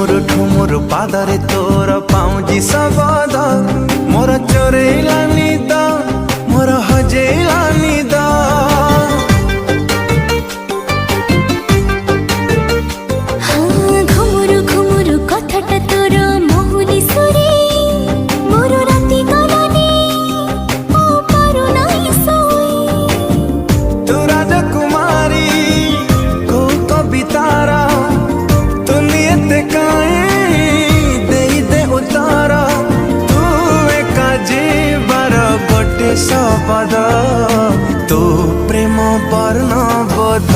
ठुमुर पादरे तोर पाउजी सबद मोर चोरेला निद मोर हजेला निद घुमुरु घुमुरु कथाटा तोर महुली सुरे मोर राति गलानी ओ पारु नाई सोई तू राजकुमारी को कवितारा तू नियत काए दे दे उतारा तू एका जीवर गोटे शब्द तू प्रेम वर्ण बोध